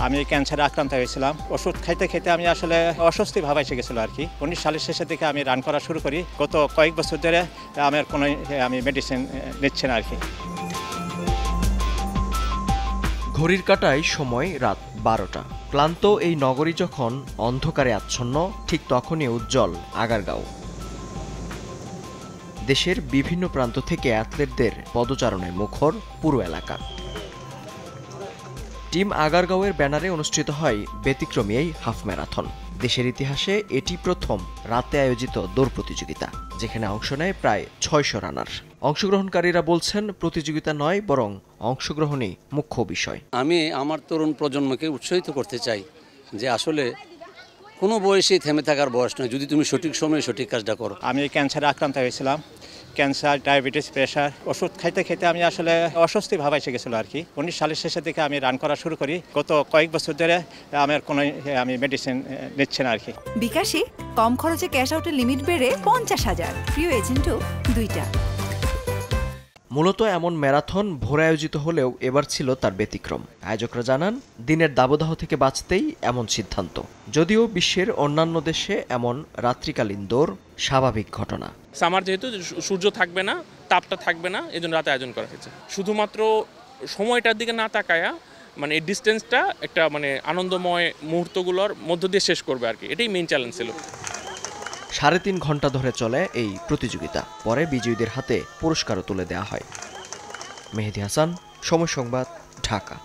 আমি ক্যান্সারে আক্রান্ত হয়েছিলাম। ওষুধ খাইতে খেতে আমি আসলে অস্বস্তি ভাব এসে গেছিল আর কি। 19 সালের শেষের দিকে আমি রান করা শুরু করি। গত কয়েক বছর ধরে আমার কোনো আমি মেডিসিন নিচ্ছি না আর কি। ঘড়ির কাঁটায় সময় রাত 12টা। ক্লান্ত এই নগরী যখন অন্ধকারে আচ্ছন্ন, ঠিক তখনই উজ্জ্বল আগারগাঁও। দেশের বিভিন্ন প্রান্ত থেকে অ্যাথলেটদের পদচারণে মুখর পুরো এলাকা। টিম আগারগাঁওয়ের ব্যানারে অনুষ্ঠিত হয় ব্যতিক্রমী এই হাফ ম্যারাথন। দেশের ইতিহাসে এটি প্রথম রাতে আয়োজিত দৌড় প্রতিযোগিতা, যেখানে অংশ নেয় প্রায় 600 রানার। অংশগ্রহণকারীরা বলছেন, প্রতিযোগিতা নয় বরং অংশগ্রহণই মুখ্য বিষয়। আমি আমার তরুণ প্রজন্মকে উৎসাহিত করতে চাই যে আসলে কোনো বয়সেই থেমে থাকার বয়স নয়, যদি তুমি সঠিক সময়ে সঠিক কাজটা করো। আমি ক্যান্সারে আক্রান্ত হয়েছিলাম। ক্যান্সার, ডায়াবেটিস, প্রেশার, ওষুধ খাইতে খেতে আমি আসলে অস্বস্তি ভাব এসে গেছিল আর কি। 19 সালের শেষের দিকে আমি রান করা শুরু করি। গত কয়েক বছর ধরে আমার কোনো আমি মেডিসিন নিচ্ছি না আর কি। বিকাশে কম খরচে ক্যাশ আউটের লিমিট বেড়ে 50,000, প্রিয় এজেন্টও 2টা। মূলত এমন ম্যারাথন ভোরে আয়োজিত হলেও এবার ছিল তার ব্যতিক্রম। আয়োজকরা জানান, দিনের দাবদাহ থেকে বাঁচতেই এমন সিদ্ধান্ত। যদিও বিশ্বের অন্যান্য দেশে এমন রাত্রিকালীন দৌড় স্বাভাবিক ঘটনা। সামার যেহেতু সূর্য থাকবে না, তাপটা থাকবে না, এজন্য রাতে আয়োজন করা হয়েছে। শুধুমাত্র সময়টার দিকে না তাকায়া এই ডিস্টেন্সটা একটা আনন্দময় মুহূর্তগুলোর মধ্য দিয়ে শেষ করবে আর কি। এটাই মেইন চ্যালেঞ্জ ছিল। 3.5 ঘন্টা ধরে চলে এই প্রতিযোগিতা। পরে বিজয়ীদের হাতে পুরস্কারও তুলে দেওয়া হয়। মেহেদী হাসান, সময় সংবাদ, ঢাকা।